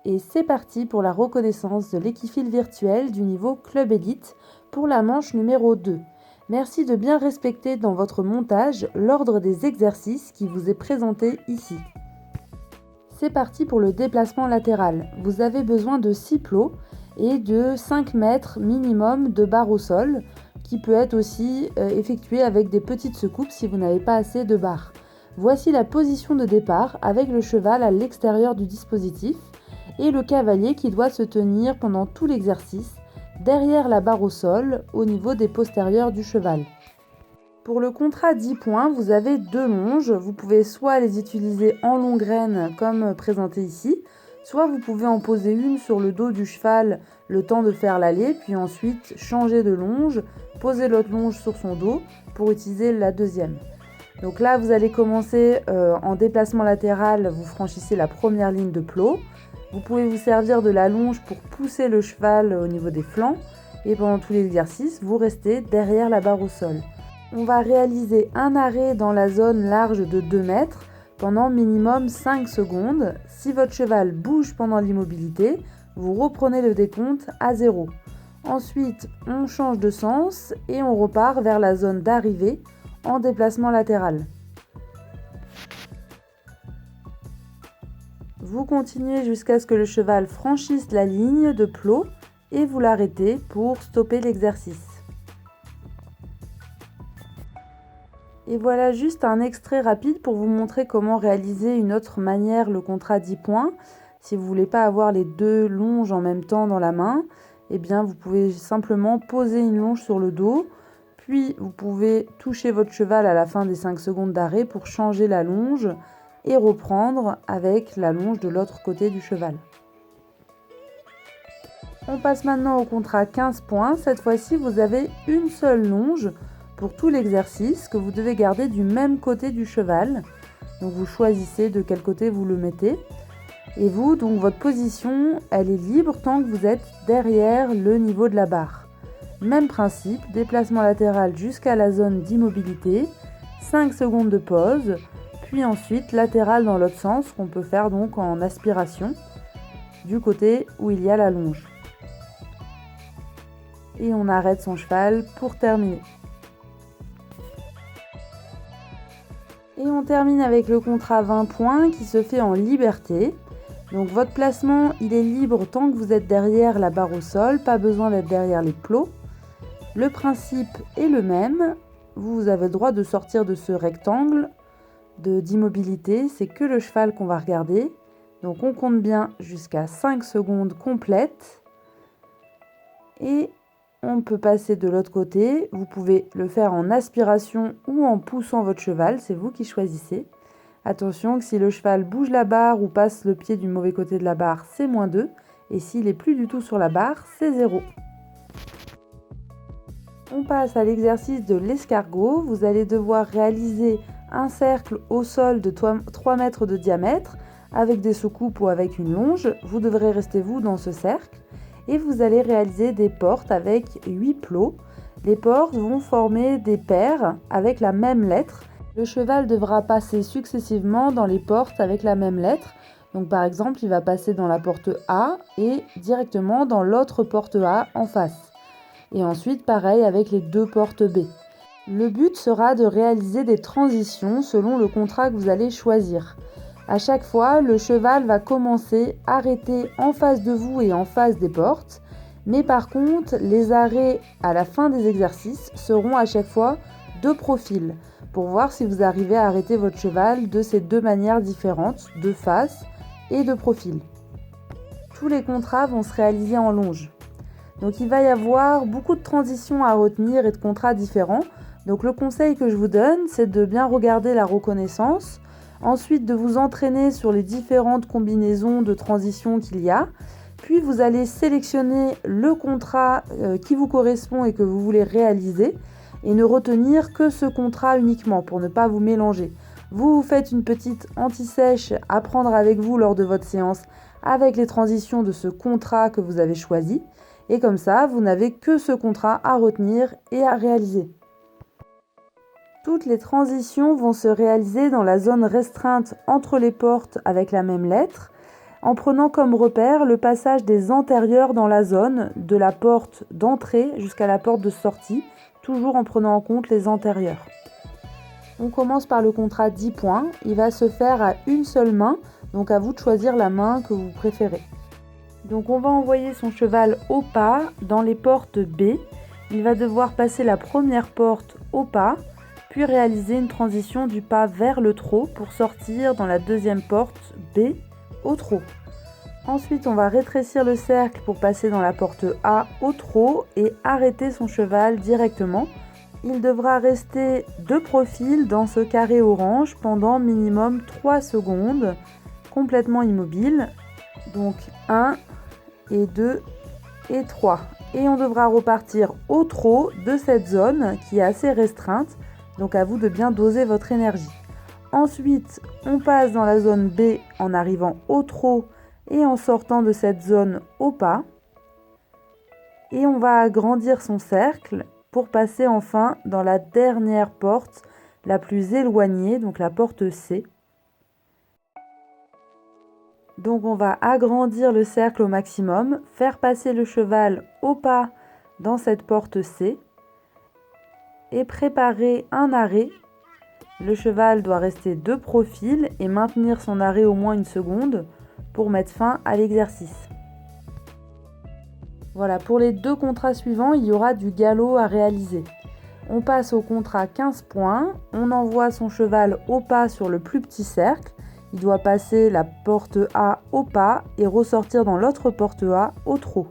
Et c'est parti pour la reconnaissance de l'équifile virtuel du niveau Club Elite pour la manche numéro 2. Merci de bien respecter dans votre montage l'ordre des exercices qui vous est présenté ici. C'est parti pour le déplacement latéral. Vous avez besoin de 6 plots et de 5 mètres minimum de barre au sol, qui peut être aussi effectué avec des petites secoupes si vous n'avez pas assez de barres. Voici la position de départ avec le cheval à l'extérieur du dispositif et le cavalier qui doit se tenir pendant tout l'exercice derrière la barre au sol au niveau des postérieurs du cheval. Pour le contrat 10 points, vous avez 2 longes. Vous pouvez soit les utiliser en longue graine comme présenté ici, soit vous pouvez en poser une sur le dos du cheval le temps de faire l'aller, puis ensuite changer de longe, poser l'autre longe sur son dos pour utiliser la deuxième. Donc là, vous allez commencer en déplacement latéral, vous franchissez la première ligne de plot. Vous pouvez vous servir de la longe pour pousser le cheval au niveau des flancs et pendant tout l'exercice, vous restez derrière la barre au sol. On va réaliser un arrêt dans la zone large de 2 mètres pendant minimum 5 secondes. Si votre cheval bouge pendant l'immobilité, vous reprenez le décompte à 0. Ensuite, on change de sens et on repart vers la zone d'arrivée en déplacement latéral. Vous continuez jusqu'à ce que le cheval franchisse la ligne de plot et vous l'arrêtez pour stopper l'exercice. Et voilà juste un extrait rapide pour vous montrer comment réaliser une autre manière le contrat 10 points. Si vous ne voulez pas avoir les 2 longes en même temps dans la main, eh bien vous pouvez simplement poser une longe sur le dos, puis vous pouvez toucher votre cheval à la fin des 5 secondes d'arrêt pour changer la longe et reprendre avec la longe de l'autre côté du cheval. On passe maintenant au contrat 15 points. Cette fois-ci, vous avez une seule longe pour tout l'exercice que vous devez garder du même côté du cheval. Donc vous choisissez de quel côté vous le mettez. Et vous, donc votre position, elle est libre tant que vous êtes derrière le niveau de la barre. Même principe, déplacement latéral jusqu'à la zone d'immobilité, 5 secondes de pause, puis ensuite latéral dans l'autre sens qu'on peut faire donc en aspiration du côté où il y a la longe. Et on arrête son cheval pour terminer. Et on termine avec le contrat 20 points qui se fait en liberté. Donc votre placement, il est libre tant que vous êtes derrière la barre au sol, pas besoin d'être derrière les plots. Le principe est le même, vous avez le droit de sortir de ce rectangle d'immobilité, c'est que le cheval qu'on va regarder. Donc on compte bien jusqu'à 5 secondes complètes. Et on peut passer de l'autre côté, vous pouvez le faire en aspiration ou en poussant votre cheval, c'est vous qui choisissez. Attention que si le cheval bouge la barre ou passe le pied du mauvais côté de la barre, c'est -2. Et s'il n'est plus du tout sur la barre, c'est 0. On passe à l'exercice de l'escargot. Vous allez devoir réaliser un cercle au sol de 3 mètres de diamètre avec des soucoupes ou avec une longe. Vous devrez rester vous dans ce cercle. Et vous allez réaliser des portes avec 8 plots. Les portes vont former des paires avec la même lettre. Le cheval devra passer successivement dans les portes avec la même lettre. Donc par exemple, il va passer dans la porte A et directement dans l'autre porte A en face. Et ensuite, pareil avec les 2 portes B. Le but sera de réaliser des transitions selon le contrat que vous allez choisir. À chaque fois, le cheval va commencer arrêté en face de vous et en face des portes. Mais par contre, les arrêts à la fin des exercices seront à chaque fois de profil pour voir si vous arrivez à arrêter votre cheval de ces 2 manières différentes, de face et de profil. Tous les contrats vont se réaliser en longe. Donc il va y avoir beaucoup de transitions à retenir et de contrats différents. Donc le conseil que je vous donne, c'est de bien regarder la reconnaissance. Ensuite, de vous entraîner sur les différentes combinaisons de transitions qu'il y a. Puis, vous allez sélectionner le contrat qui vous correspond et que vous voulez réaliser et ne retenir que ce contrat uniquement pour ne pas vous mélanger. Vous faites une petite anti-sèche à prendre avec vous lors de votre séance avec les transitions de ce contrat que vous avez choisi. Et comme ça, vous n'avez que ce contrat à retenir et à réaliser. Toutes les transitions vont se réaliser dans la zone restreinte entre les portes avec la même lettre. en prenant comme repère le passage des antérieurs dans la zone, de la porte d'entrée jusqu'à la porte de sortie, toujours en prenant en compte les antérieurs. On commence par le contrat 10 points, il va se faire à une seule main, donc à vous de choisir la main que vous préférez. Donc on va envoyer son cheval au pas dans les portes B. Il va devoir passer la première porte au pas, puis réaliser une transition du pas vers le trot pour sortir dans la deuxième porte B au trot. Ensuite, on va rétrécir le cercle pour passer dans la porte A au trot et arrêter son cheval directement. Il devra rester de profil dans ce carré orange pendant minimum 3 secondes, complètement immobile. Donc 1 et 2 et 3. Et on devra repartir au trot de cette zone qui est assez restreinte, donc à vous de bien doser votre énergie. Ensuite, on passe dans la zone B en arrivant au trot et en sortant de cette zone au pas. Et on va agrandir son cercle pour passer enfin dans la dernière porte la plus éloignée, donc la porte C. Donc on va agrandir le cercle au maximum, faire passer le cheval au pas dans cette porte C et préparer un arrêt. Le cheval doit rester de profil et maintenir son arrêt au moins une seconde pour mettre fin à l'exercice. Voilà, pour les 2 contrats suivants, il y aura du galop à réaliser. On passe au contrat 15 points, on envoie son cheval au pas sur le plus petit cercle. Il doit passer la porte A au pas et ressortir dans l'autre porte A au trot.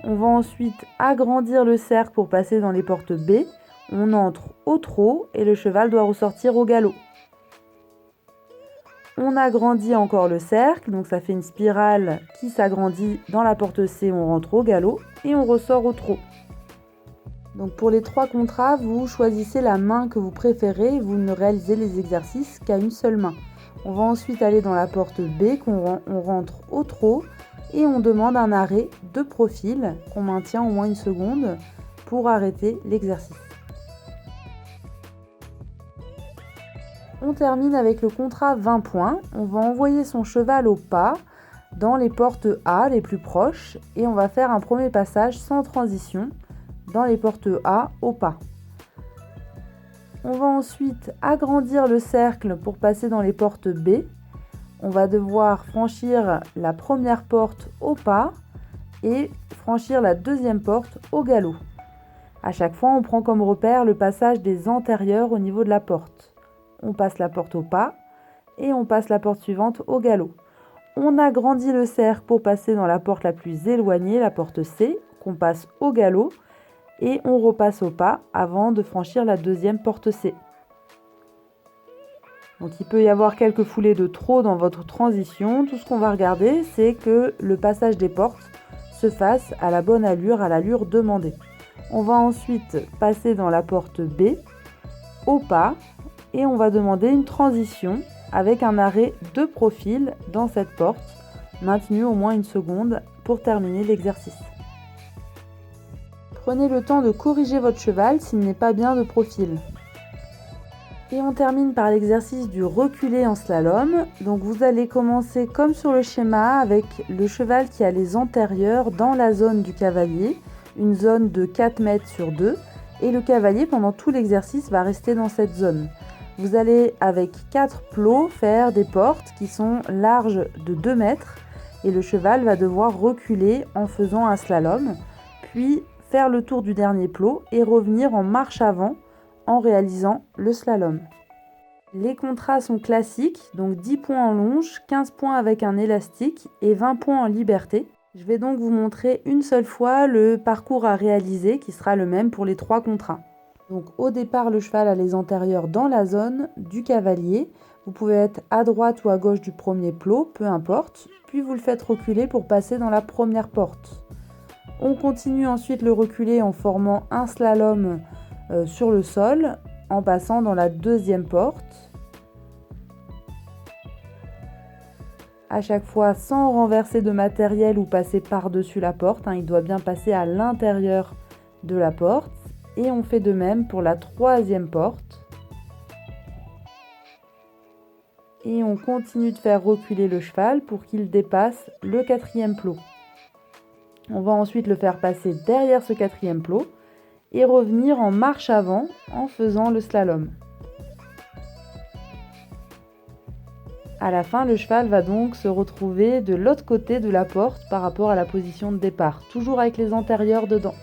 On va ensuite agrandir le cercle pour passer dans les portes B. On entre au trot et le cheval doit ressortir au galop. On agrandit encore le cercle, donc ça fait une spirale qui s'agrandit dans la porte C, on rentre au galop et on ressort au trot. Donc pour les 3 contrats, vous choisissez la main que vous préférez et vous ne réalisez les exercices qu'à une seule main. On va ensuite aller dans la porte B, on rentre au trot et on demande un arrêt de profil qu'on maintient au moins une seconde pour arrêter l'exercice. On termine avec le contrat 20 points. On va envoyer son cheval au pas dans les portes A les plus proches et on va faire un premier passage sans transition dans les portes A au pas. On va ensuite agrandir le cercle pour passer dans les portes B. On va devoir franchir la première porte au pas et franchir la deuxième porte au galop. À chaque fois, on prend comme repère le passage des antérieurs au niveau de la porte. On passe la porte au pas et on passe la porte suivante au galop. On agrandit le cercle pour passer dans la porte la plus éloignée, la porte C, qu'on passe au galop. Et on repasse au pas avant de franchir la deuxième porte C. Donc il peut y avoir quelques foulées de trop dans votre transition. Tout ce qu'on va regarder, c'est que le passage des portes se fasse à la bonne allure, à l'allure demandée. On va ensuite passer dans la porte B, au pas, et on va demander une transition avec un arrêt de profil dans cette porte, maintenu au moins une seconde pour terminer l'exercice. Prenez le temps de corriger votre cheval s'il n'est pas bien de profil. Et on termine par l'exercice du reculé en slalom. Donc vous allez commencer comme sur le schéma avec le cheval qui a les antérieurs dans la zone du cavalier, une zone de 4 mètres sur 2. Et le cavalier pendant tout l'exercice va rester dans cette zone. Vous allez avec 4 plots faire des portes qui sont larges de 2 mètres et le cheval va devoir reculer en faisant un slalom, puis faire le tour du dernier plot et revenir en marche avant en réalisant le slalom. Les contrats sont classiques, donc 10 points en longe, 15 points avec un élastique et 20 points en liberté. Je vais donc vous montrer une seule fois le parcours à réaliser qui sera le même pour les 3 contrats. Donc au départ, le cheval a les antérieurs dans la zone du cavalier. Vous pouvez être à droite ou à gauche du premier plot, peu importe. Puis vous le faites reculer pour passer dans la première porte. On continue ensuite le reculer en formant un slalom sur le sol, en passant dans la deuxième porte. À chaque fois sans renverser de matériel ou passer par-dessus la porte, il doit bien passer à l'intérieur de la porte. Et on fait de même pour la troisième porte. Et on continue de faire reculer le cheval pour qu'il dépasse le 4e plot. On va ensuite le faire passer derrière ce 4e plot et revenir en marche avant en faisant le slalom. À la fin, le cheval va donc se retrouver de l'autre côté de la porte par rapport à la position de départ, toujours avec les antérieurs dedans.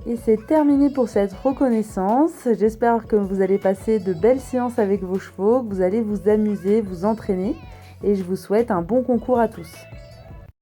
Et c'est terminé pour cette reconnaissance. J'espère que vous allez passer de belles séances avec vos chevaux, que vous allez vous amuser, vous entraîner. Et je vous souhaite un bon concours à tous.